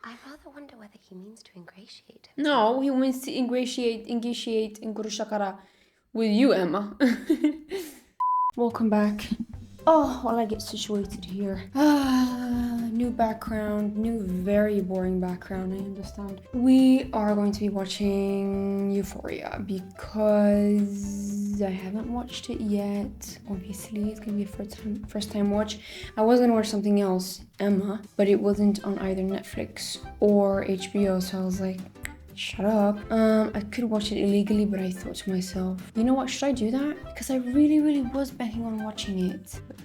I rather wonder whether he means to ingratiate himself. No, he wants to ingratiate Ngurushakara with you, Emma. Welcome back. Oh, while I get situated here. New background, new very boring background, I understand. We are going to be watching Euphoria because I haven't watched it yet. Obviously, it's gonna be a first time watch. I was gonna watch something else, Emma, but it wasn't on either Netflix or HBO, so I was like, shut up. I could watch it illegally, but I thought to myself, you know what, should I do that? Because I really was banking on watching it. But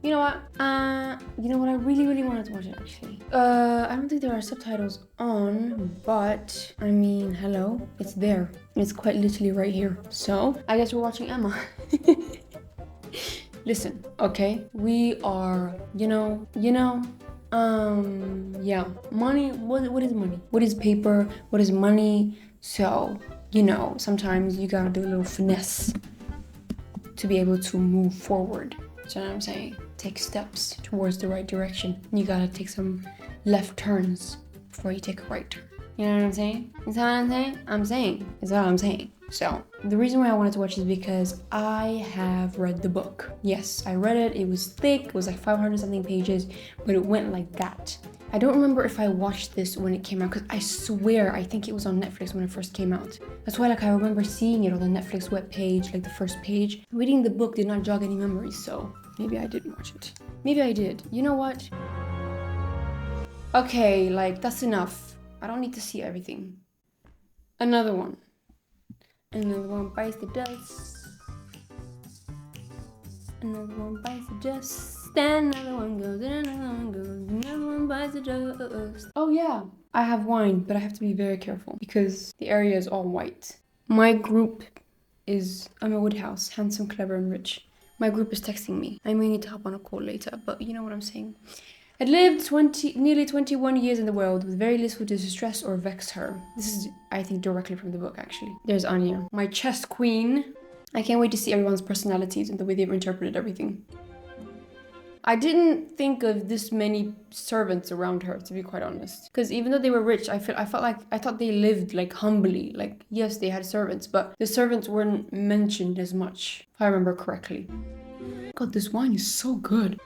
you know what? I really wanted to watch it actually. I don't think there are subtitles on, but I mean, hello, it's there. It's quite literally right here. So I guess we're watching Emma. Listen, okay? We are, yeah, money, what is money? What is paper? What is money? So, sometimes you gotta do a little finesse to be able to move forward. So you know what I'm saying? Take steps towards the right direction. You gotta take some left turns before you take a right turn. You know what I'm saying? Is that what I'm saying? Is that what I'm saying? So, the reason why I wanted to watch is because I have read the book. Yes, I read it. It was thick. It was like 500 something pages, but it went like that. I don't remember if I watched this when it came out, because I swear I think it was on Netflix when it first came out. That's why I remember seeing it on the Netflix webpage, like the first page. Reading the book did not jog any memories, so maybe I didn't watch it. Maybe I did. You know what? Okay, that's enough. I don't need to see everything. Another one. Another one bites the dust. Another one bites the dust. Another one goes, and another one goes, another one bites the dust. Oh yeah, I have wine, but I have to be very careful because the area is all white. My group is Emma Woodhouse, handsome, clever, and rich. My group is texting me. I may need to hop on a call later, but you know what I'm saying. I'd lived nearly 21 years in the world with very little to distress or vex her. This is, I think, directly from the book, actually. There's Anya, my chess queen. I can't wait to see everyone's personalities and the way they've interpreted everything. I didn't think of this many servants around her, to be quite honest. Because even though they were rich, I thought they lived humbly. Yes, they had servants, but the servants weren't mentioned as much, if I remember correctly. God, this wine is so good.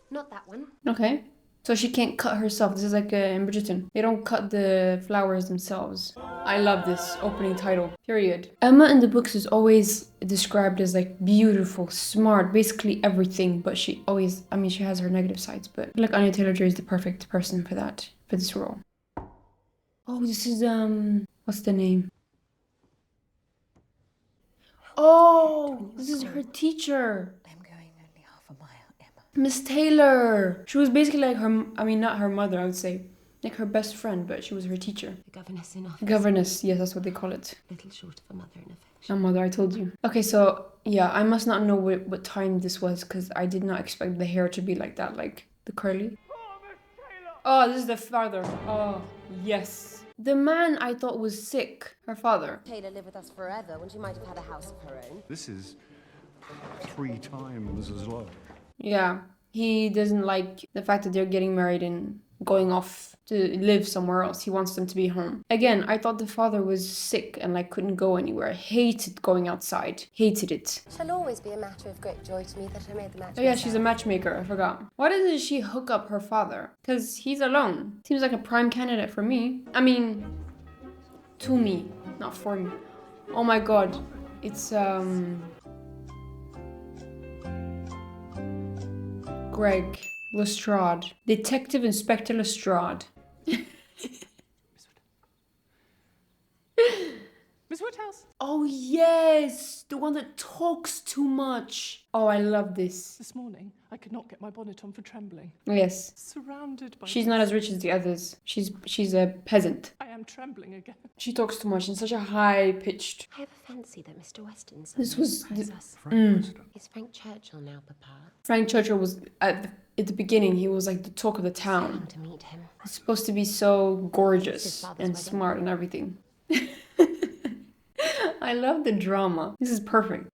Not that one. Okay. So she can't cut herself. This is like in Bridgerton. They don't cut the flowers themselves. I love this opening title. Period. Emma in the books is always described as beautiful, smart, basically everything. But she has her negative sides. But I feel like Anya-Taylor is the perfect person for that, for this role. Oh, this is what's the name? Oh, this is her teacher. Miss Taylor. She was basically like her, not her mother, I would say. Like her best friend, but she was her teacher. The governess in office. Governess, yes, that's what they call it. Little short of a mother in affection. A mother, I told you. Okay, so, yeah, I must not know what time this was, because I did not expect the hair to be like that, like the curly. Oh, Miss Taylor! Oh, this is the father. Oh, yes. The man I thought was sick, her father. Taylor lived with us forever when she might have had a house of her own. This is 3 times as low. Yeah, he doesn't like the fact that they're getting married and going off to live somewhere else. He wants them to be home. Again, I thought the father was sick and couldn't go anywhere. Hated going outside. Hated it. Shall always be a matter of great joy to me that I made the match. Oh yeah, she's a matchmaker. I forgot. Why doesn't she hook up her father? Because he's alone. Seems like a prime candidate for me. To me, not for me. Oh my god. It's Greg Lestrade. Detective Inspector Lestrade. Miss Woodhouse. Oh yes, the one that talks too much. Oh, I love this. This morning, I could not get my bonnet on for trembling. Yes. Surrounded by... She's not as rich as the others. She's a peasant. I am trembling again. She talks too much in such a high-pitched... I have a fancy that Mr. Weston's This was... Frank Weston. Is Frank Churchill now, Papa? Frank Churchill was, at the beginning, he was the talk of the town. Long to meet him. He's supposed to be so gorgeous His father's and wedding. smart and everything. I love the drama. This is perfect.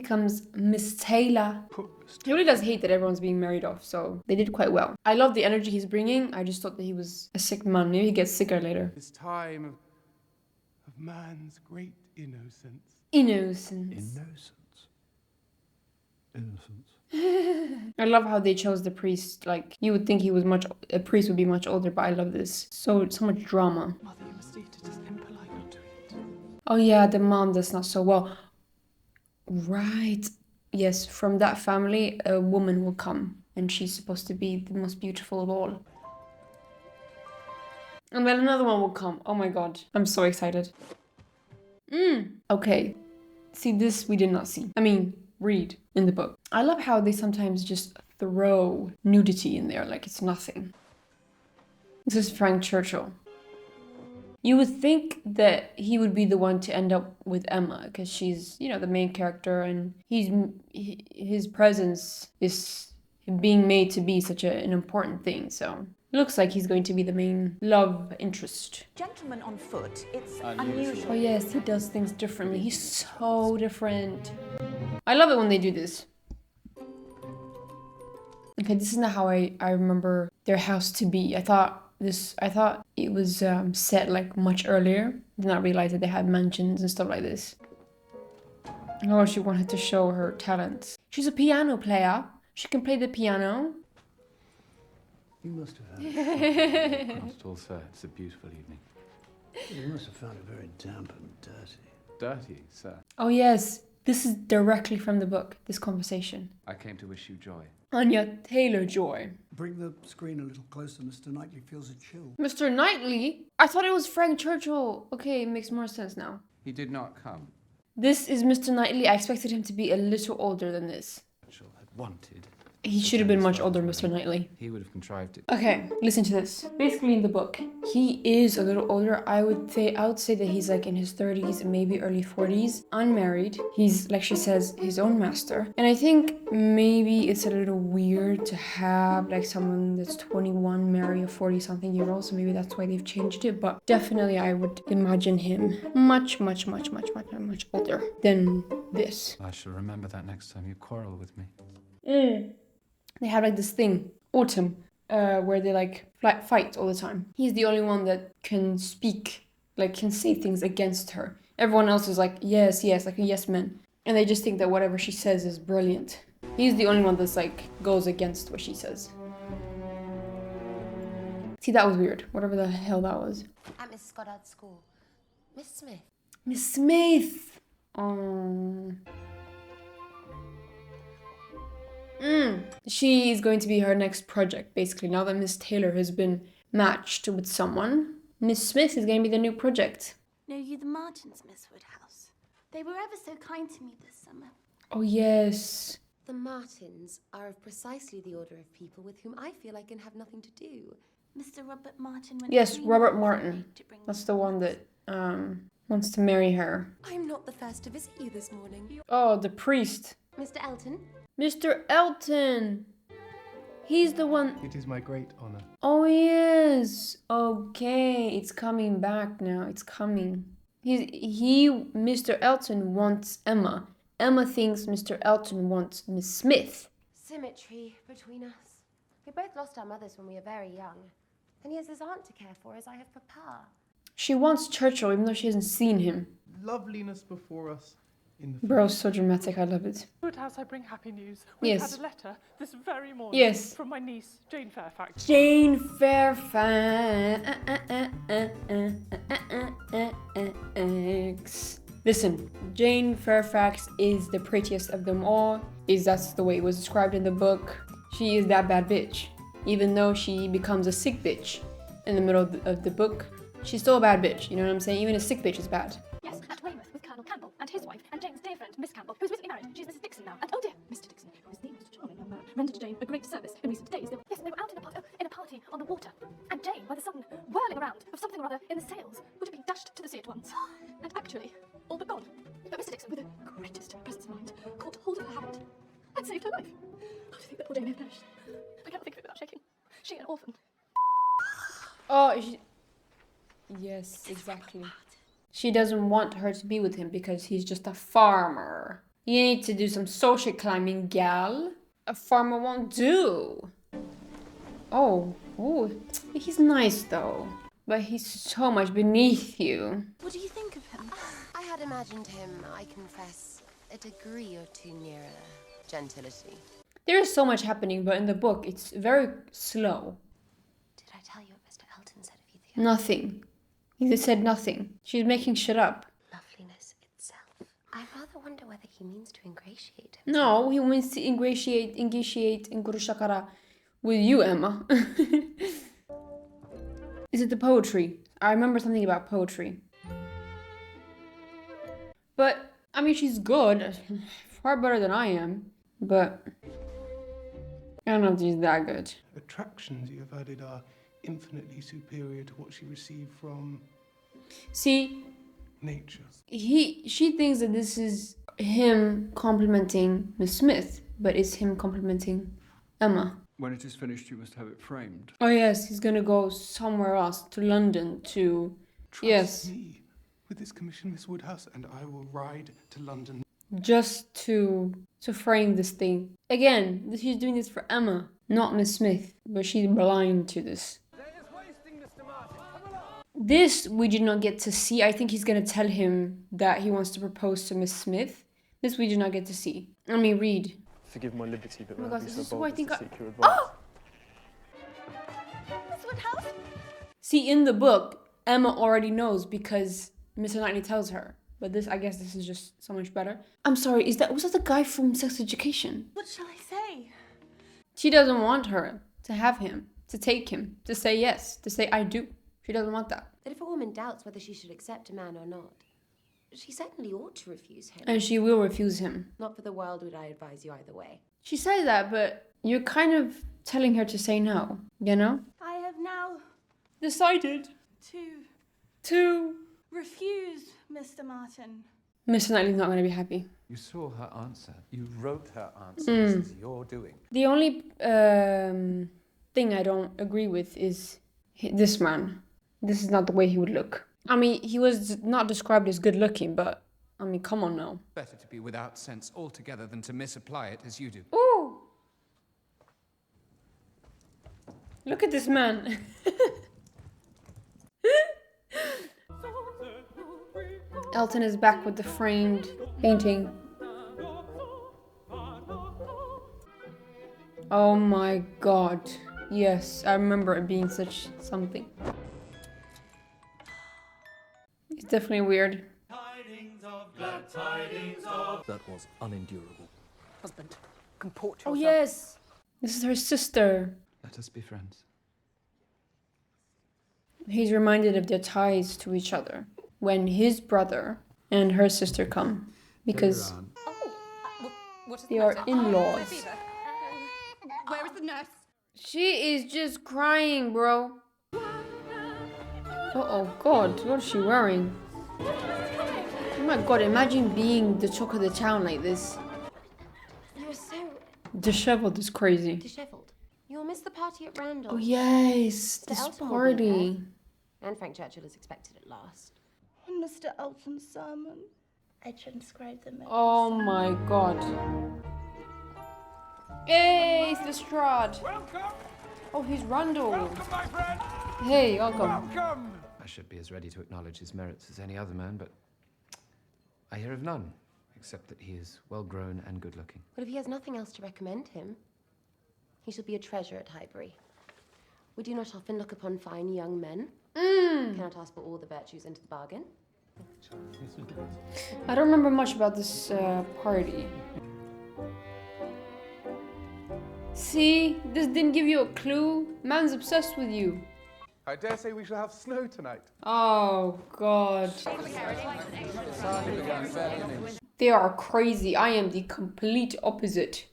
becomes Miss Taylor. Put He really does hate that everyone's being married off, so they did quite well. I love the energy he's bringing. I just thought that he was a sick man. Maybe he gets sicker later. This time of man's great innocence. Innocence. innocence. Innocence. I love how they chose the priest. Like, you would think a priest would be much older, but I love this. So much drama. Mother, you must eat. It is impolite not to eat. Oh yeah, the mom does not so well. Right. Yes, from that family, a woman will come. And she's supposed to be the most beautiful of all. And then another one will come. Oh my god. I'm so excited. Okay. See, this we did not see. I mean, read in the book. I love how they sometimes just throw nudity in there like it's nothing. This is Frank Churchill. You would think that he would be the one to end up with Emma because she's, you know, the main character, and his presence is being made to be such an important thing. So it looks like he's going to be the main love interest. Gentleman on foot, it's unusual. Oh yes, he does things differently. He's so different. I love it when they do this. Okay, this is not how I remember their house to be. I thought it was set like much earlier. Did not realize that they had mansions and stuff like this. Oh, she wanted to show her talents. She's a piano player. She can play the piano. You must have had Not at all, sir. It's a beautiful evening. You must have found it very damp and dirty. Dirty, sir. Oh yes, this is directly from the book, this conversation. I came to wish you joy. Anya-Taylor joy. Bring the screen a little closer. Mr. Knightley feels a chill. Mr. Knightley? I thought it was Frank Churchill. Okay, it makes more sense now. He did not come. This is Mr. Knightley. I expected him to be a little older than this. Churchill had wanted. He should have been much older, Mr. Knightley. He would have contrived it. Okay, listen to this. Basically, in the book, he is a little older. I would say that he's like in his 30s, maybe early 40s, unmarried. He's, like she says, his own master. And I think maybe it's a little weird to have like someone that's 21 marry a 40-something-year-old. So maybe that's why they've changed it. But definitely, I would imagine him much older than this. I shall remember that next time you quarrel with me. They have like this thing, autumn, where they like fight all the time. He's the only one that can speak, like can say things against her. Everyone else is like, yes, like a yes man. And they just think that whatever she says is brilliant. He's the only one that's like, goes against what she says. See, that was weird. Whatever the hell that was. At Miss Goddard's school. Miss Smith. Miss Smith! Oh. She is going to be her next project, basically. Now that Miss Taylor has been matched with someone, Miss Smith is going to be the new project. Know you the Martins, Miss Woodhouse? They were ever so kind to me this summer. Oh, yes. The Martins are of precisely the order of people with whom I feel I can have nothing to do. Mr. Robert Martin went Yes, 3 Robert miles Martin. away to bring That's me the one that wants to marry her. I'm not the first to visit you this morning. Oh, the priest. Mr. Elton? Mr. Elton. He's the one. It is my great honor. Oh, yes. Okay, it's coming back now. It's coming. Mr. Elton wants Emma. Emma thinks Mr. Elton wants Miss Smith. Symmetry between us. We both lost our mothers when we were very young. And he has his aunt to care for as I have papa. She wants Churchill even though she hasn't seen him. Loveliness before us in the Bro, so dramatic. I love it. Woodhouse, I bring happy news. We've Yes. had a letter this very morning Yes. from my niece, Jane Fairfax. Jane Fairfax. Listen, Jane Fairfax is the prettiest of them all. That's the way it was described in the book. She is that bad bitch. Even though she becomes a sick bitch in the middle of the book, she's still a bad bitch. You know what I'm saying? Even a sick bitch is bad. Yes, at Weymouth with Colonel Campbell and his wife and Jane's dear friend, Miss Campbell, who's recently married. She's Mrs. Dixon now. And oh dear, Mr. Dixon, who is the most charming young man, rendered Jane a great service in recent days. Yes, they were out in a party on the water. And Jane, by the sudden whirling around of something or other in the sails, would have been dashed to the sea at once. And actually, all but gone. But Mr. Dixon, with the greatest presence of mind, caught hold of her hand and saved her life. Oh, to think that poor Jane may have perished. I cannot think of it without shaking. She, an orphan. Oh, yes, exactly. She doesn't want her to be with him because he's just a farmer. You need to do some social climbing, gal. A farmer won't do. Oh, he's nice though. But he's so much beneath you. What do you think of him? I had imagined him, I confess, a degree or two nearer gentility. There is so much happening, but in the book, it's very slow. Did I tell you what Mr. Elton said of you the other Nothing. He just said nothing. She's making shit up. loveliness itself? I rather wonder whether he means to ingratiate him. No, he wants to ingratiate Ngurushakara with you, Emma. Is it the poetry? I remember something about poetry. But, I mean, she's good. Far better than I am. But, I don't know if she's that good. Attractions you have added are infinitely superior to what she received from See, nature. she thinks that this is him complimenting Miss Smith, but it's him complimenting Emma. When it is finished, you must have it framed. Oh yes, he's gonna go somewhere else, to London, to... Trust Yes. me with this commission, Miss Woodhouse, and I will ride to London. Just to frame this thing. Again, he's doing this for Emma, not Miss Smith, but she's blind to this. This we did not get to see. I think he's gonna tell him that he wants to propose to Miss Smith. This we did not get to see. Let me read. Forgive my liberty, but Oh my may I gosh, be this so is who bold I as think to I- seek your advice? Miss Woodhouse? See, in the book, Emma already knows because Mr. Knightley tells her. But this, I guess this is just so much better. I'm sorry, was that the guy from Sex Education? What shall I say? She doesn't want her to have him, to take him, to say yes, to say I do. She doesn't want that. That if a woman doubts whether she should accept a man or not, she certainly ought to refuse him. And she will refuse him. Not for the world would I advise you either way. She says that, but you're kind of telling her to say no, you know? I have now Decided to to... refuse Mr. Martin. Mr. Knightley's not going to be happy. You saw her answer. You wrote her answer. This is your doing. The only thing I don't agree with is this man. This is not the way he would look. I mean, he was not described as good looking, but I mean, come on now. Better to be without sense altogether than to misapply it as you do. Ooh! Look at this man. Elton is back with the framed painting. Oh my god. Yes, I remember it being such something. It's definitely weird. That was unendurable. Husband, comport Oh yourself. yes! This is her sister. Let us be friends. He's reminded of their ties to each other when his brother and her sister come. Because What is the they are matter? in-laws. Where is the nurse? She is just crying, bro. Oh god, what is she wearing? Oh my god, imagine being the talk of the town like this. You're so Disheveled is crazy. dishevelled. You'll miss the party at Randall. Oh yes, Mr. this Elton will be party. there. And Frank Churchill is expected at last. And Mr. Elton's sermon. I transcribed them. Oh my god. Hey, it's Lestrade. Welcome! Oh, he's Randall. My friend! Hey, welcome. Welcome! I should be as ready to acknowledge his merits as any other man, but I hear of none, except that he is well-grown and good-looking. But if he has nothing else to recommend him, he shall be a treasure at Highbury. We do not often look upon fine young men. Cannot ask for all the virtues into the bargain. I don't remember much about this party. See, this didn't give you a clue. Man's obsessed with you. I dare say we shall have snow tonight. Oh god. They are crazy. I am the complete opposite.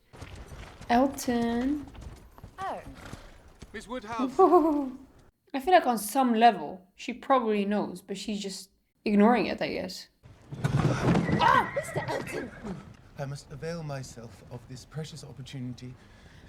Elton. Oh, Miss Woodhouse! I feel like on some level, she probably knows, but she's just ignoring it, I guess. Mr. Elton! I must avail myself of this precious opportunity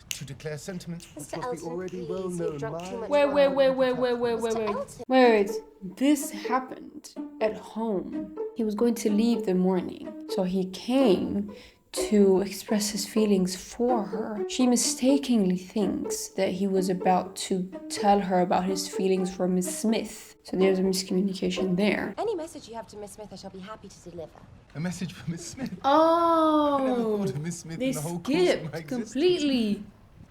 to declare sentiments which Mr. must be Elton, already please, well you've known. drunk too much Wait. Elton. Wait. This happened at home. He was going to leave the morning, so he came to express his feelings for her. She mistakenly thinks that he was about to tell her about his feelings for Miss Smith. So there's a miscommunication there. Any message you have to Miss Smith, I shall be happy to deliver. A message for Miss Smith. Oh, I never thought of Miss Smith they in the whole course of my skipped existence. completely.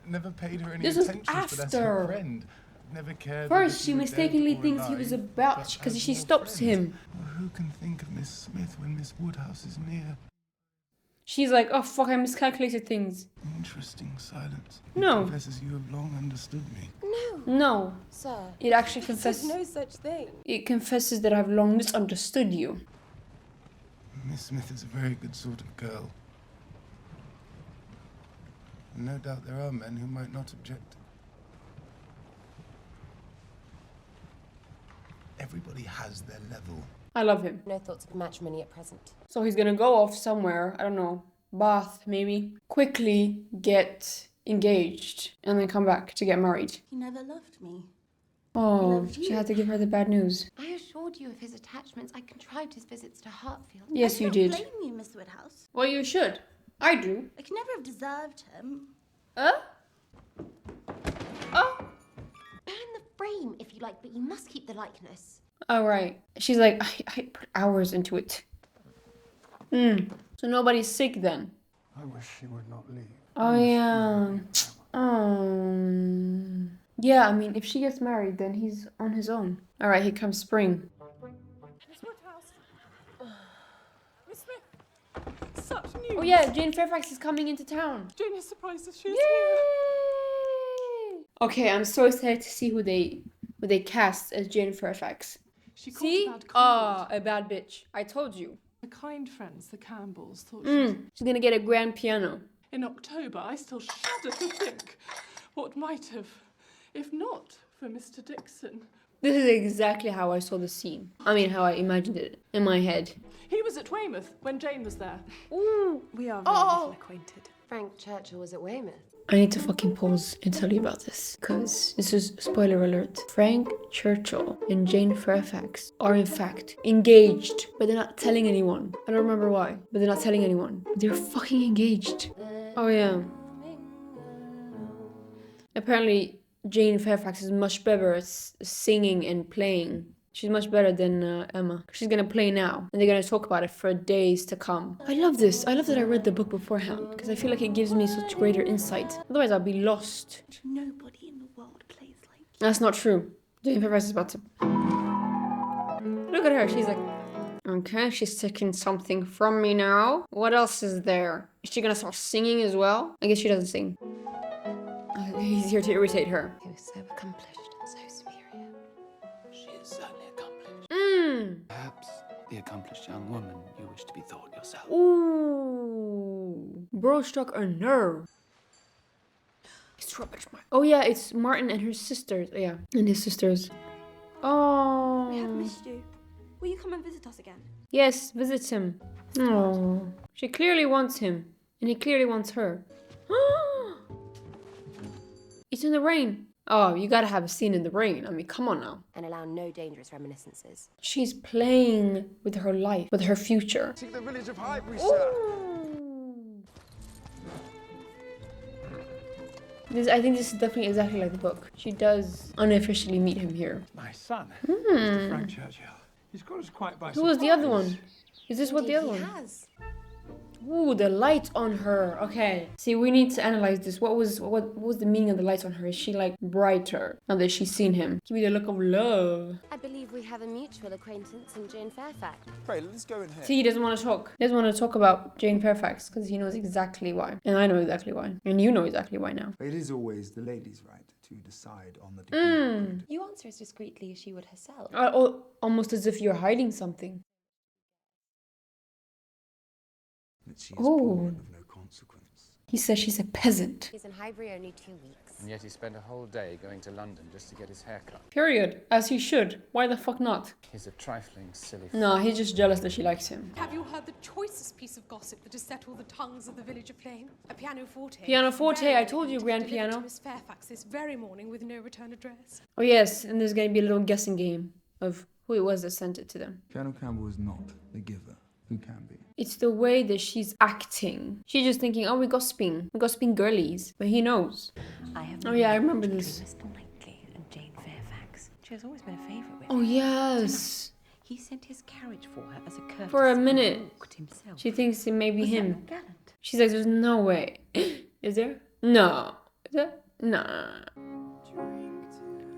Never paid her any This was attention, but as her after. friend, never cared. First, whether she were mistakenly dead or thinks he was alive, about but because as she more stops friends. him. Well, who can think of Miss Smith when Miss Woodhouse is near? She's like, oh fuck, I miscalculated things. Interesting silence. No. It confesses you have long understood me. No, Sir. it actually There's confesses. no such thing. It confesses that I've long misunderstood you. Miss Smith is a very good sort of girl. And no doubt there are men who might not object. Everybody has their level. I love him. No thoughts of matrimony at present. So he's gonna go off somewhere, I don't know, Bath maybe, quickly get engaged, and then come back to get married. He never loved me. Oh, loved she you. had to give her the bad news. I assured you of his attachments. I contrived his visits to Hartfield. Yes, you I did. don't blame you, Miss Woodhouse. Well, you should. I do. I could never have deserved him. Oh? Burn the frame if you like, but you must keep the likeness. All right. She's like, I put hours into it. So nobody's sick then. I wish she would not leave. Oh, yeah. Yeah, I mean, if she gets married, then he's on his own. All right, here comes spring. Miss Woodhouse. Miss Smith. Such news. Oh, yeah, Jane Fairfax is coming into town. Jane is surprised as she is Yay! Okay, I'm so excited to see who they cast as Jane Fairfax. She caught See? a bad cold. A bad bitch. I told you. The kind friends, the Campbells, thought She's gonna get a grand piano. in October. I still shudder to think what might have, if not for Mr. Dixon. This is exactly how I saw the scene. I mean, how I imagined it in my head. He was at Weymouth when Jane was there. Ooh. We are very little acquainted. Frank Churchill was at Weymouth. I need to fucking pause and tell you about this, because this is spoiler alert. Frank Churchill and Jane Fairfax are in fact engaged, but they're not telling anyone. I don't remember why, but they're not telling anyone. They're fucking engaged. Oh yeah. Apparently, Jane Fairfax is much better at singing and playing. She's much better than Emma. She's gonna play now, and they're gonna talk about it for days to come. I love this. I love that I read the book beforehand, because I feel like it gives me such greater insight. Otherwise, I'll be lost. Nobody in the world plays like you. That's not true. Jane Fairfax is about to... Look at her. She's like, okay, she's taking something from me now. What else is there? Is she gonna start singing as well? I guess she doesn't sing. He's here to irritate her. He was so accomplished and so superior. She is certainly accomplished. Perhaps the accomplished young woman you wish to be thought yourself. Ooh. Bro struck a nerve. It's rubbish. Oh yeah, it's Martin and her sisters. Oh, yeah, and his sisters. Oh. We have missed you. Will you come and visit us again? Yes, visit him. Oh. She clearly wants him, and he clearly wants her. It's in the rain. Oh, you gotta have a scene in the rain. I mean, come on now. And allow no dangerous reminiscences. She's playing with her life, with her future. See the village of Highbury, sir. I think this is definitely exactly like the book. She does unofficially meet him here. My son, Mr. Frank Churchill. He's got us quite by Who was the other surprise. one? Is this what the other He one? has. Ooh, the light on her. Okay. See, we need to analyze this. What was the meaning of the light on her? Is she like brighter now that she's seen him? Give me the look of love. I believe we have a mutual acquaintance in Jane Fairfax. Pray, let's go in here. See, he doesn't want to talk. He doesn't want to talk about Jane Fairfax because he knows exactly why. And I know exactly why. And you know exactly why now. It is always the lady's right to decide on the degree of good. You answer as discreetly as she would herself. Almost as if you're hiding something. That she is poor and of no consequence. He says she's a peasant. He's in Highbury only 2 weeks. And yet he spent a whole day going to London just to get his hair cut. Period. As he should. Why the fuck not? He's a trifling, silly No, he's just jealous that she likes him. Have you heard the choicest piece of gossip that has set all the tongues of the village aflame? A pianoforte. Pianoforte, I told you, grand delivered piano. to Miss Fairfax this very morning with no return address. Oh yes, and there's going to be a little guessing game of who it was that sent it to them. Colonel Campbell was not the giver Who can be? It's the way that she's acting. She's just thinking, oh, we're gossiping girlies. But he knows. Oh yeah, I remember this. Mr. Knightley and Jane Fairfax. She has always been a favourite with Oh him. yes. Tonight, he sent his carriage for her as a courtesy. For a minute, and walked himself. she thinks it may be Was that him. not gallant? She's like, there's no way. Is there? No. Is there? Nah.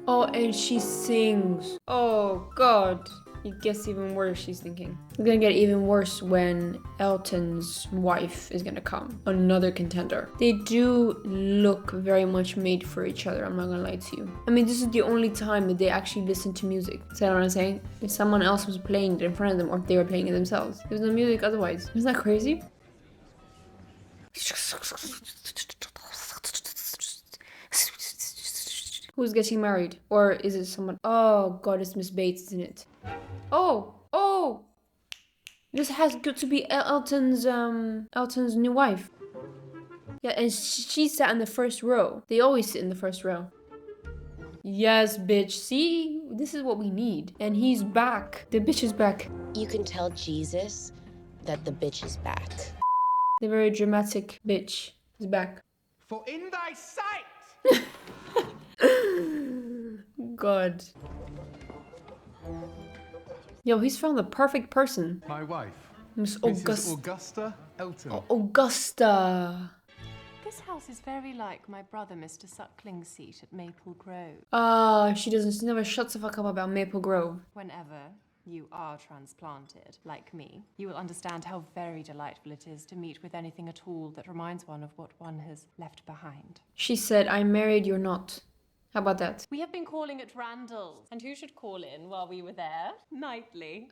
Oh, and she sings. Oh, God. It gets even worse, she's thinking. It's gonna get even worse when Elton's wife is gonna come. Another contender. They do look very much made for each other, I'm not gonna lie to you. I mean, this is the only time that they actually listen to music. See what I'm saying? If someone else was playing it in front of them, or if they were playing it themselves. There's no music otherwise. Isn't that crazy? Who's getting married? Or is it someone? Oh God, it's Miss Bates, isn't it? Oh! This has got to be Elton's new wife. Yeah, and she sat in the first row. They always sit in the first row. Yes, bitch. See? This is what we need. And he's back. The bitch is back. You can tell Jesus that the bitch is back. The very dramatic bitch is back. For in thy sight! God. Yo, he's found the perfect person. My wife, Miss Mrs. Augusta Elton. Augusta. This house is very like my brother Mr. Suckling's seat at Maple Grove. She never shuts the fuck up about Maple Grove. Whenever you are transplanted, like me, you will understand how very delightful it is to meet with anything at all that reminds one of what one has left behind. She said, I'm married, you're not. How about that? We have been calling at Randall's. And who should call in while we were there? Knightley.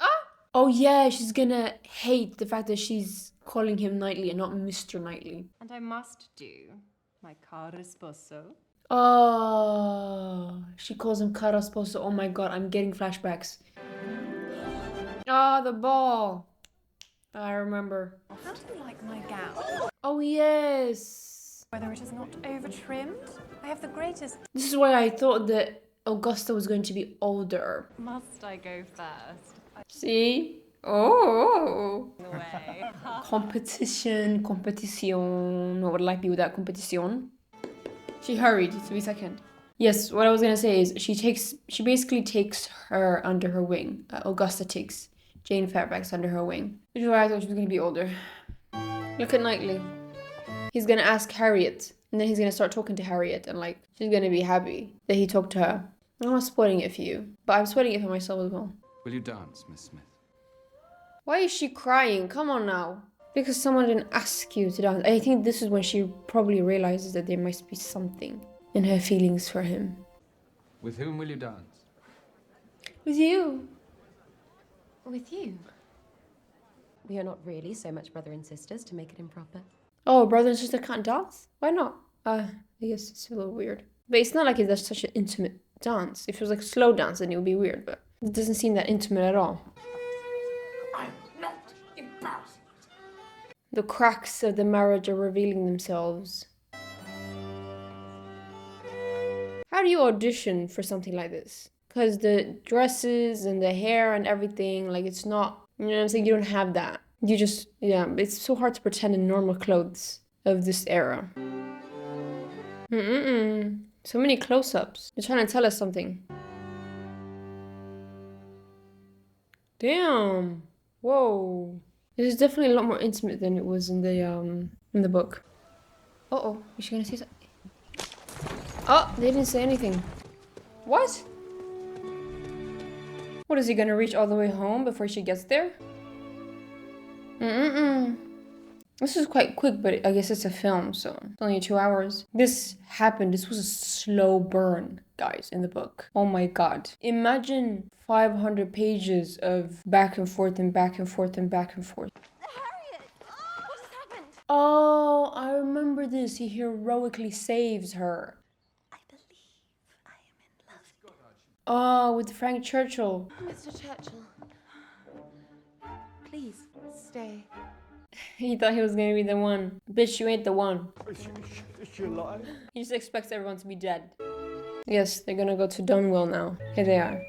Oh yeah, she's gonna hate the fact that she's calling him Knightley and not Mr. Knightley. And I must do my caro sposo. Oh, she calls him caro sposo. Oh my God, I'm getting flashbacks. The ball. I remember. How do you like my gown? Oh yes. Whether it is not over-trimmed? I have the greatest... This is why I thought that Augusta was going to be older. Must I go first? See? Oh. Way. Competition. What would life be without competition? She hurried to be second. Yes, what I was gonna say is she basically takes her under her wing. Augusta takes Jane Fairfax under her wing. Which is why I thought she was gonna be older. Look at Knightley. He's gonna ask Harriet, and then he's gonna start talking to Harriet, and like she's gonna be happy that he talked to her. I'm not spoiling it for you, but I'm spoiling it for myself as well. Will you dance, Miss Smith? Why is she crying? Come on now. Because someone didn't ask you to dance. I think this is when she probably realizes that there must be something in her feelings for him. With whom will you dance? With you. With you? We are not really so much brother and sisters to make it improper. Oh, brother and sister can't dance? Why not? I guess it's a little weird. But it's not like it's such an intimate dance. If it was like a slow dance, then it would be weird, but it doesn't seem that intimate at all. I'm not embarrassed. The cracks of the marriage are revealing themselves. How do you audition for something like this? Because the dresses and the hair and everything, like it's not, you know what I'm saying? You don't have that. You just, yeah, it's so hard to pretend in normal clothes of this era. So many close-ups. They're trying to tell us something. Damn. Whoa. This is definitely a lot more intimate than it was in the book. Uh-oh. Is she gonna say something? Oh, they didn't say anything. What? What, is he gonna reach all the way home before she gets there? This is quite quick, but I guess it's a film, so it's only 2 hours. This happened. This was a slow burn, guys, in the book. Oh my God. Imagine 500 pages of back and forth and back and forth and back and forth. Harriet! What has happened? Oh, I remember this. He heroically saves her. I believe I am in love. Oh, with Frank Churchill. Mr. Churchill, please stay. He thought he was gonna be the one. Bitch, you ain't the one. She lied. He just expects everyone to be dead. Yes, they're gonna go to Dunwell now. Here they are.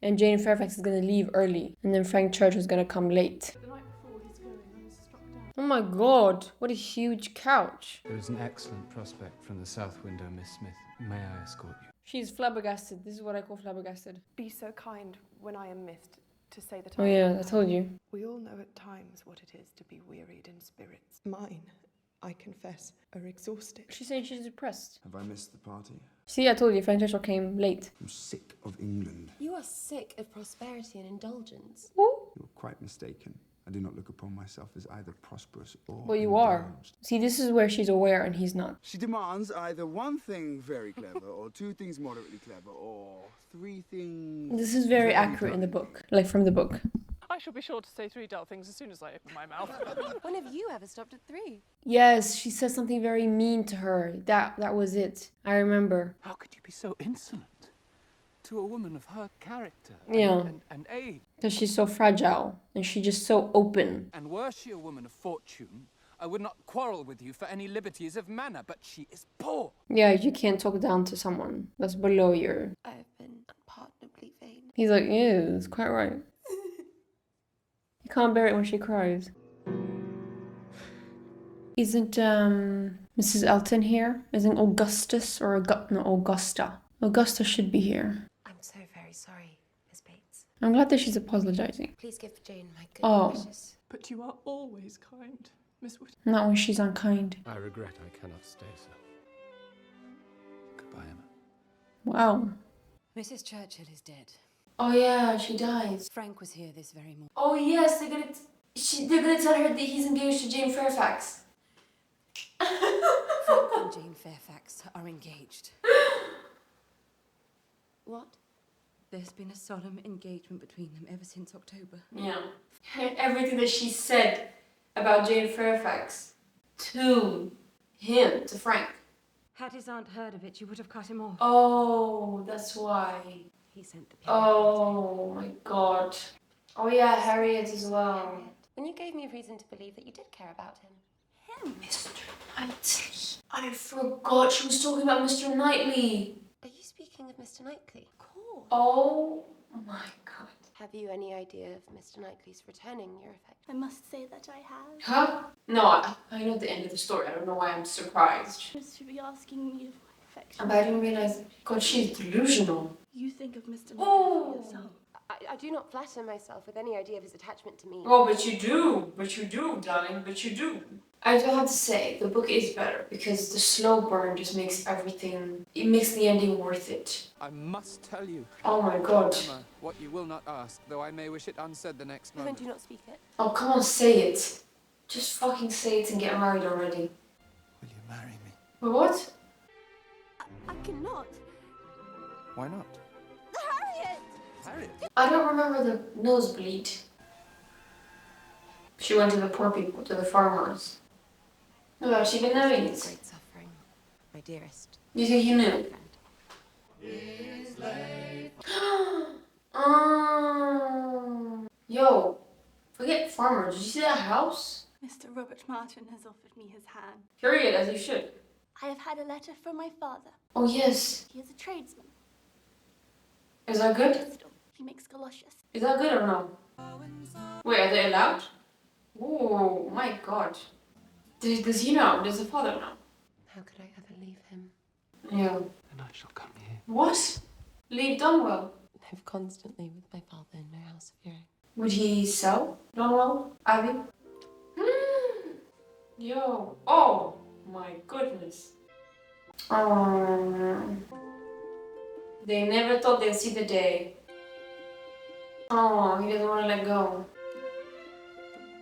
and Jane Fairfax is gonna leave early, and then Frank Church was gonna come late. The night before he's going, I was struck down. Oh my god, what a huge couch. There is an excellent prospect from the south window, Miss Smith. May I escort you? She's flabbergasted. This is what I call flabbergasted. Be so kind when I am missed to say that Oh yeah, I told you. We all know at times what it is to be wearied in spirits. Mine, I confess, are exhausted. She's saying she's depressed. Have I missed the party? See, I told you, Frank Churchill came late. I'm sick of England. You are sick of prosperity and indulgence. You're quite mistaken. I do not look upon myself as either prosperous or Well, you are. See, this is where she's aware and he's not. She demands either one thing very clever, or two things moderately clever, or three things... This is very accurate in the book, like from the book. I shall be sure to say 3 dull things as soon as I open my mouth. When have you ever stopped at 3? Yes, she said something very mean to her. That was it. I remember. How could you be so insolent to a woman of her character Yeah. and age? Because she's so fragile and she's just so open. And were she a woman of fortune, I would not quarrel with you for any liberties of manner, but she is poor. Yeah, you can't talk down to someone that's below your... I've been unpardonably vain. He's like, yeah, it's quite right. You can't bear it when she cries. Isn't Mrs. Elton here? Isn't Augustus or no, Augusta? Augusta should be here. I'm so very sorry, Miss Bates. I'm glad that she's apologizing. Please give Jane my good wishes. But you are always kind, Miss Whitty. Not when she's unkind. I regret I cannot stay, sir. Goodbye, Emma. Wow. Mrs. Churchill is dead. Oh yeah, she dies. Frank was here this very morning. Oh yes, they're gonna tell her that he's engaged to Jane Fairfax. Frank and Jane Fairfax are engaged. What? There's been a solemn engagement between them ever since October. Yeah. And everything that she said about Jane Fairfax to him, to Frank. Had his aunt heard of it, she would have cut him off. Oh, that's why. He sent the Oh my god. Oh yeah, Harriet as well. When you gave me a reason to believe that you did care about him. Mr. Knightley. I forgot she was talking about Mr. Knightley. Are you speaking of Mr. Knightley? Cool. Oh my god. Have you any idea of Mr. Knightley's returning your affection? I must say that I have. Huh? No, I know the end of the story. I don't know why I'm surprised. Just to be asking me of my affection. But I didn't realize, god, she's delusional. You think of Mr. Knightley Oh. yourself. I do not flatter myself with any idea of his attachment to me. Oh, but you do. But you do, darling. But you do. I do have to say, the book is better because the slow burn just makes everything... It makes the ending worth it. I must tell you. Oh my god. Emma, what you will not ask, though I may wish it unsaid the next moment. Then do not speak it. Oh, come on, say it. Just fucking say it and get married already. Will you marry me? What? I cannot. Why not? Harriet! Harriet? I don't remember the nosebleed. She went to the poor people, to the farmers. No, has she been knowing it? Great suffering, my dearest. You think you knew? Yo, forget farmers. Did you see that house? Mr. Robert Martin has offered me his hand. Period, as you should. I have had a letter from my father. Oh, yes. He is a tradesman. Is that good? He makes galoshes. Is that good or no? Wait, are they allowed? Oh, my god. Does he know? Does the father know? How could I ever leave him? Yeah. And I shall come here. What? Leave Donwell? Live constantly with my father in no house of hearing. Would he sell Donwell, Abby? Yo. Oh, my goodness. They never thought they'd see the day. Oh, he doesn't want to let go.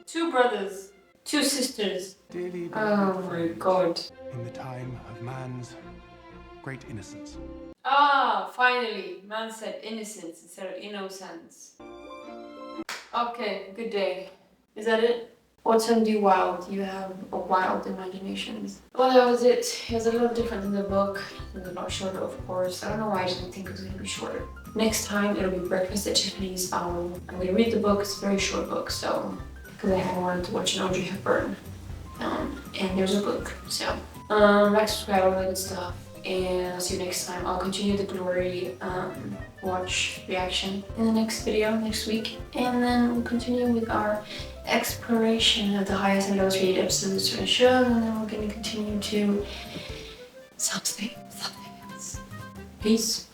2 brothers, 2 sisters. Dearly Oh my god. in the time of man's great innocence. Ah, finally. Man said innocence instead of innocence. Okay, good day. Is that it? Autumn do wild. You have a wild imaginations. Well, that was it. It was a little different than the book. It was a lot shorter, of course. I don't know why I didn't think it was going to be shorter. Next time, it'll be Breakfast at Tiffany's. I'm going to read the book. It's a very short book, so... Because I haven't wanted to watch an Audrey Hepburn. And there's a book, so... like, subscribe, all that good stuff. and I'll see you next time. I'll continue the Glory watch reaction in the next video next week, and then we'll continue with our exploration of the highest and lowest rated episodes of the show, and then we're going to continue to something else. Peace.